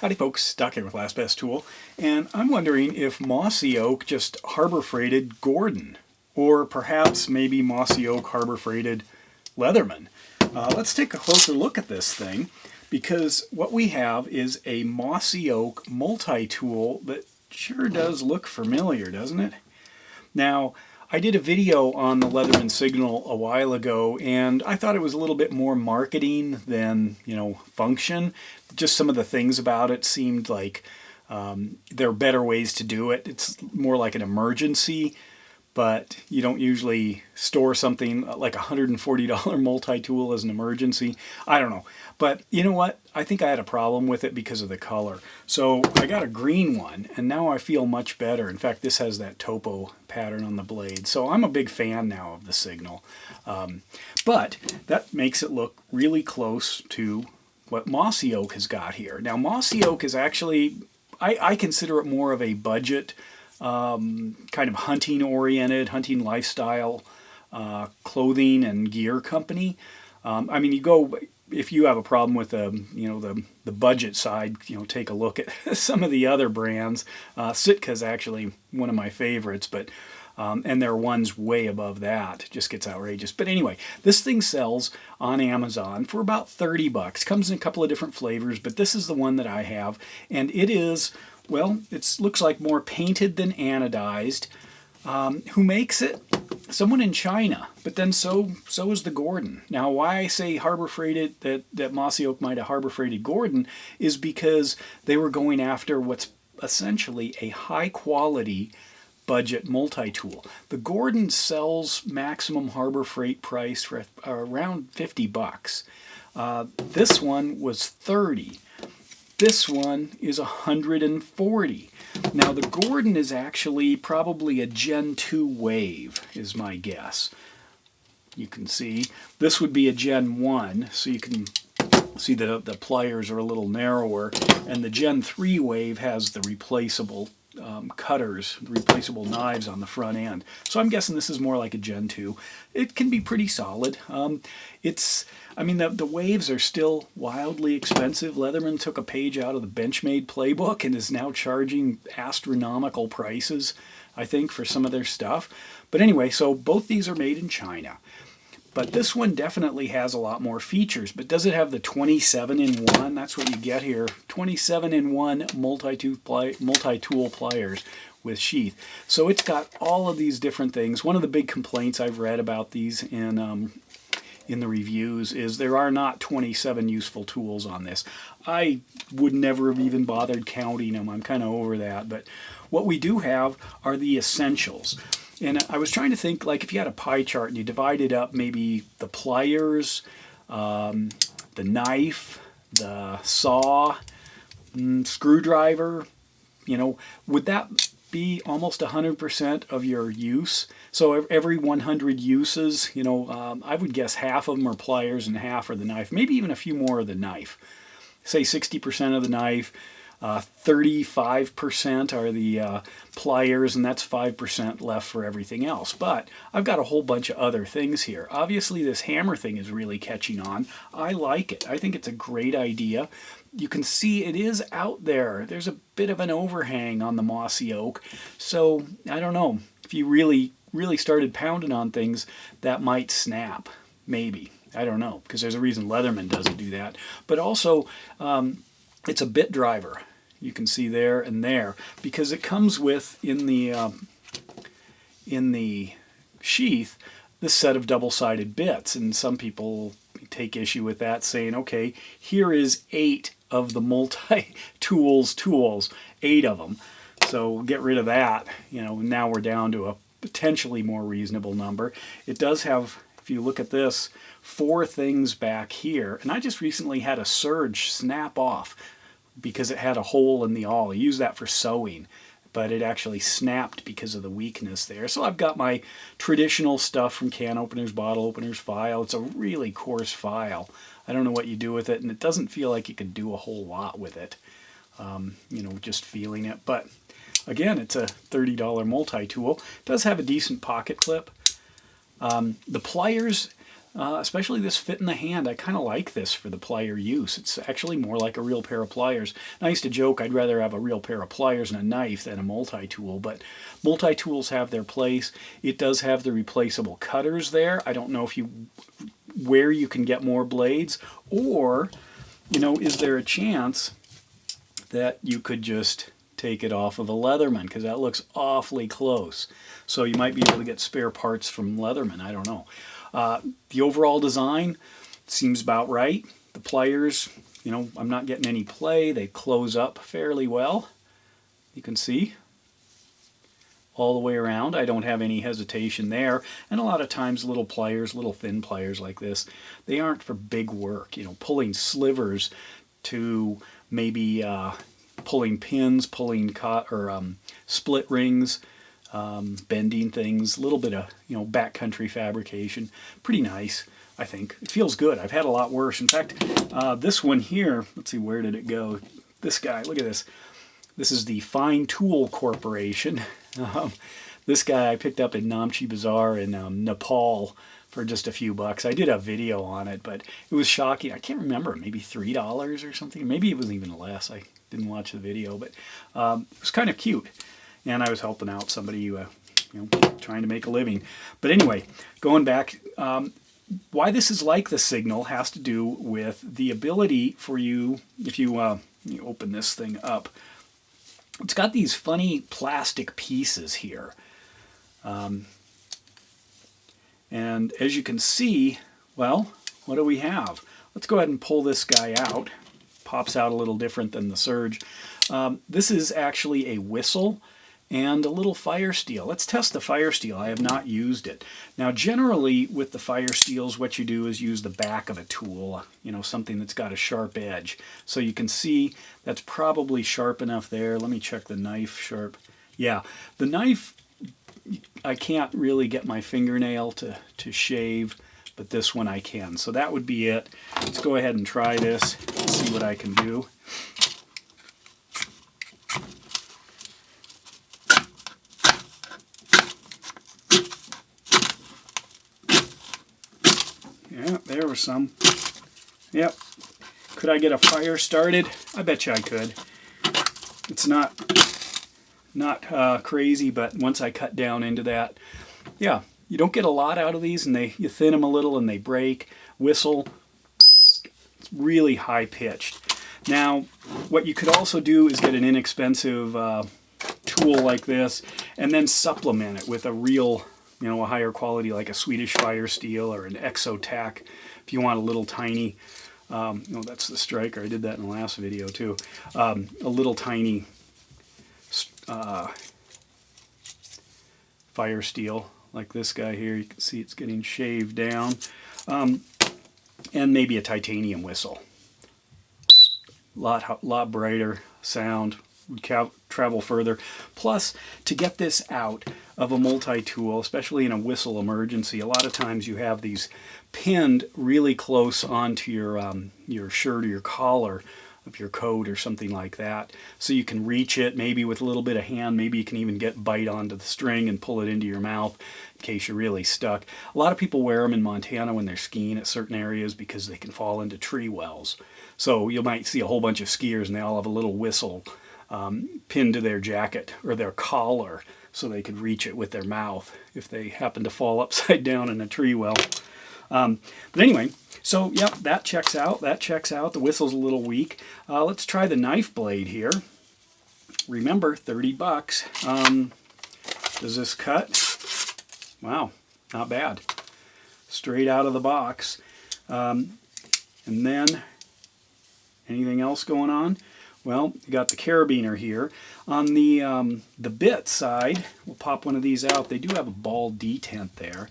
Howdy folks, Doc here with Last Best Tool, and I'm wondering if Mossy Oak just harbor freighted Gordon, or perhaps maybe Mossy Oak harbor freighted Leatherman. Let's take a closer look at this thing, because what we have is a Mossy Oak multi-tool that sure does look familiar, doesn't it? Now, I did a video on the Leatherman Signal a while ago, and I thought it was a little bit more marketing than, function. Just some of the things about it seemed like there are better ways to do it. It's more like an emergency, but you don't usually store something like a $140 multi-tool as an emergency. I don't know. But you know what? I think I had a problem with it because of the color. So I got a green one, and now I feel much better. In fact, this has that topo pattern on the blade. So I'm a big fan now of the Signal. But that makes it look really close to what Mossy Oak has got here. Now, Mossy Oak is actually, I consider it more of a budget, kind of hunting-oriented, hunting lifestyle clothing and gear company. I mean, you go, if you have a problem with the budget side, take a look at some of the other brands. Sitka's actually one of my favorites, but and there are ones way above that. It just gets outrageous. But anyway, this thing sells on Amazon for about 30 bucks. Comes in a couple of different flavors, but this is the one that I have, and it is, well, it looks like more painted than anodized. Who makes it? Someone in China, but then so is the Gordon. Now, why I say harbor freighted, that Mossy Oak might have harbor freighted Gordon, is because they were going after what's essentially a high quality budget multi-tool. The Gordon sells maximum harbor freight price for around 50 bucks. This one was 30. This one is 140. Now, the Gordon is actually probably a Gen 2 wave, is my guess. You can see this would be a Gen 1, so you can see that the pliers are a little narrower, and the Gen 3 wave has the replaceable cutters, the replaceable knives on the front end. So I'm guessing this is more like a Gen 2. It can be pretty solid. The waves are still wildly expensive. Leatherman took a page out of the Benchmade playbook and is now charging astronomical prices, I think, for some of their stuff. But anyway, so both these are made in China. But this one definitely has a lot more features. But does it have the 27-in-1? That's what you get here. 27-in-1 multi-tool pliers with sheath. So it's got all of these different things. One of the big complaints I've read about these in the reviews is there are not 27 useful tools on this. I would never have even bothered counting them. I'm kind of over that. But what we do have are the essentials. And I was trying to think, like, if you had a pie chart and you divided up maybe the pliers, the knife, the saw, screwdriver, would that be almost 100% of your use? So every 100 uses, I would guess half of them are pliers and half are the knife, maybe even a few more of the knife. Say 60% of the knife, 35% are the pliers, and that's 5% left for everything else. But I've got a whole bunch of other things here. Obviously, this hammer thing is really catching on. I like it. I think it's a great idea. You can see it is out there. There's a bit of an overhang on the Mossy Oak. So, I don't know. If you really started pounding on things, that might snap. Maybe. I don't know. Because there's a reason Leatherman doesn't do that. But also, it's a bit driver. You can see there and there, because it comes with, in the sheath, this set of double-sided bits, and some people take issue with that, saying, okay, here is 8 of the tools, 8 of them, so get rid of that. Now we're down to a potentially more reasonable number. It does have, if you look at this, 4 things back here, and I just recently had a surge snap off because it had a hole in the awl. I used that for sewing, but it actually snapped because of the weakness there. So I've got my traditional stuff from can openers, bottle openers file. It's a really coarse file. I don't know what you do with it, and it doesn't feel like you could do a whole lot with it, just feeling it. But again, it's a $30 multi-tool. It does have a decent pocket clip. The pliers, especially this fit in the hand. I kind of like this for the plier use. It's actually more like a real pair of pliers. And I used to joke I'd rather have a real pair of pliers and a knife than a multi-tool, but multi-tools have their place. It does have the replaceable cutters there. I don't know if where you can get more blades, or, you know, is there a chance that you could just take it off of a Leatherman, because that looks awfully close. So you might be able to get spare parts from Leatherman, I don't know. The overall design seems about right. The pliers, you know, I'm not getting any play. They close up fairly well. You can see all the way around. I don't have any hesitation there. And a lot of times little pliers, little thin pliers like this, they aren't for big work. You know, pulling slivers to maybe pulling pins, pulling split rings, bending things, a little bit of, you know, backcountry fabrication. Pretty nice, I think. It feels good. I've had a lot worse. In fact, this one here, let's see, where did it go? This guy, look at this. This is the Fine Tool Corporation. This guy I picked up in Namche Bazaar in Nepal for just a few bucks. I did a video on it, but it was shocking. I can't remember, maybe $3 or something. Maybe it was even less. I didn't watch the video, but it was kind of cute. And I was helping out somebody, you know, trying to make a living. But anyway, going back, why this is like the Signal has to do with the ability for you, if you open this thing up, it's got these funny plastic pieces here. And as you can see, well, what do we have? Let's go ahead and pull this guy out. Pops out a little different than the Surge. This is actually a whistle and a little fire steel. Let's test the fire steel. I have not used it. Now generally with the fire steels, what you do is use the back of a tool, you know, something that's got a sharp edge. So you can see that's probably sharp enough there. Let me check the knife sharp. Yeah, the knife, I can't really get my fingernail to shave, but this one I can. So that would be it. Let's go ahead and try this, see what I can do. Yeah, there was some. Yep. Could I get a fire started? I bet you I could. It's not crazy, but once I cut down into that, yeah, you don't get a lot out of these, and you thin them a little and they break. Whistle, it's really high pitched. Now, what you could also do is get an inexpensive tool like this, and then supplement it with a real, you know, a higher quality like a Swedish Fire Steel or an Exotac. If you want a little tiny, no, that's the Striker. I did that in the last video too. A little tiny fire steel like this guy here. You can see it's getting shaved down. And maybe a titanium whistle. Lot brighter sound, would travel further. Plus, to get this out of a multi-tool, especially in a whistle emergency, a lot of times you have these pinned really close onto your shirt or your collar of your coat or something like that. So you can reach it maybe with a little bit of hand. Maybe you can even bite onto the string and pull it into your mouth in case you're really stuck. A lot of people wear them in Montana when they're skiing at certain areas because they can fall into tree wells. So you might see a whole bunch of skiers and they all have a little whistle pinned to their jacket or their collar so they could reach it with their mouth if they happen to fall upside down in a tree well. But anyway, so yep, that checks out. That checks out. The whistle's a little weak. Let's try the knife blade here. Remember, 30 bucks. Does this cut? Wow, not bad. Straight out of the box. And then, anything else going on? Well, you got the carabiner here. On the bit side, we'll pop one of these out. They do have a ball detent there.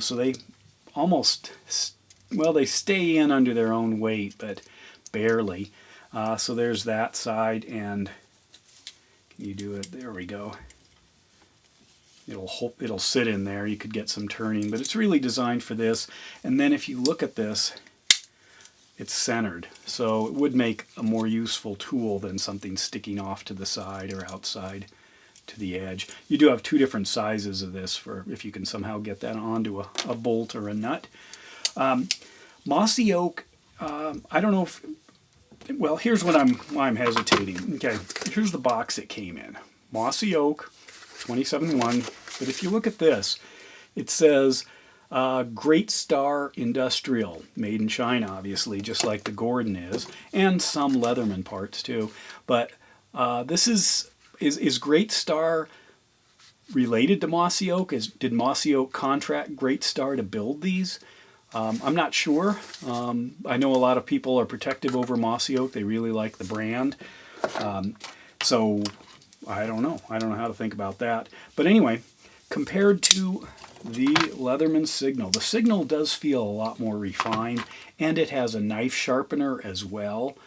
So they almost, well, they stay in under their own weight, but barely. So there's that side, and can you do it? There we go. It'll sit in there. You could get some turning, but it's really designed for this. And then if you look at this, it's centered, so it would make a more useful tool than something sticking off to the side or outside to the edge. You do have two different sizes of this for if you can somehow get that onto a bolt or a nut. Mossy Oak, I don't know if, well, here's why I'm hesitating. Okay, here's the box it came in. Mossy Oak, 27.1. But if you look at this, it says Great Star Industrial, made in China, obviously, just like the Gordon is, and some Leatherman parts too. But this is Great Star related to Mossy Oak? Did Mossy Oak contract Great Star to build these? I'm not sure. I know a lot of people are protective over Mossy Oak. They really like the brand. So I don't know. I don't know how to think about that. But anyway, compared to the Leatherman Signal, the Signal does feel a lot more refined, and it has a knife sharpener as well.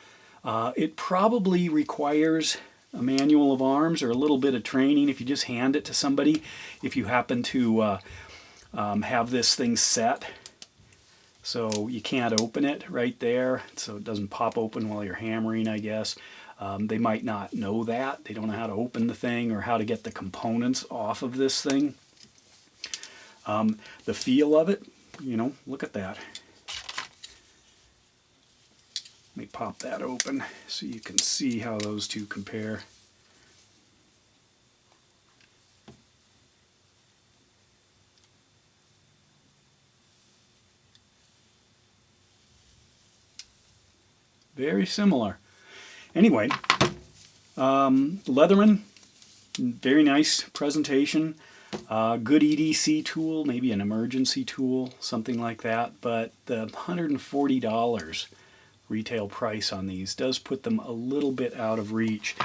It probably requires a manual of arms or a little bit of training if you just hand it to somebody. If you happen to have this thing set so you can't open it right there, so it doesn't pop open while you're hammering, I guess. They might not know that. They don't know how to open the thing or how to get the components off of this thing. The feel of it, look at that. Let me pop that open so you can see how those two compare. Very similar. Anyway, Leatherman, very nice presentation. Good EDC tool, maybe an emergency tool, something like that. But the $140 retail price on these does put them a little bit out of reach.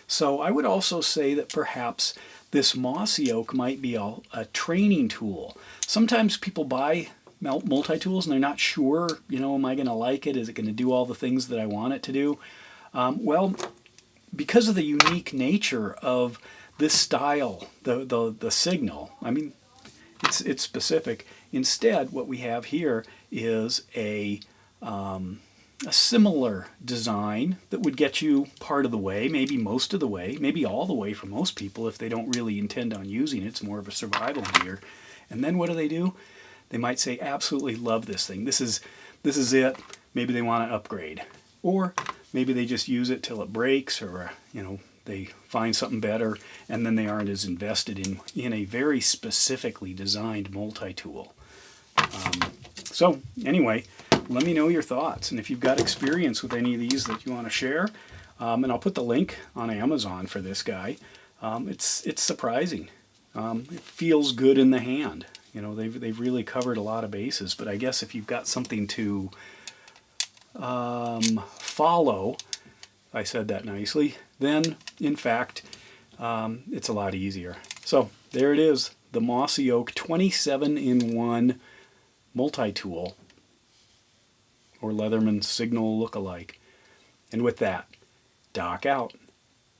So I would also say that perhaps this Mossy Oak might be a training tool. Sometimes people buy multi-tools and they're not sure, am I going to like it? Is it going to do all the things that I want it to do? Well, because of the unique nature of this style, the Signal, I mean, it's specific. Instead, what we have here is a similar design that would get you part of the way, maybe most of the way, maybe all the way for most people if they don't really intend on using it. It's more of a survival gear. And then what do? They might say, absolutely love this thing. This is it. Maybe they want to upgrade. Or maybe they just use it till it breaks, or they find something better, and then they aren't as invested in a very specifically designed multi-tool. So anyway, let me know your thoughts, and if you've got experience with any of these that you want to share, and I'll put the link on Amazon for this guy. It's surprising. It feels good in the hand. They've really covered a lot of bases, but I guess if you've got something to follow, if I said that nicely, then in fact it's a lot easier. So there it is, the Mossy Oak 27-in-1 multi-tool, or Leatherman Signal look-alike. And with that, Doc out.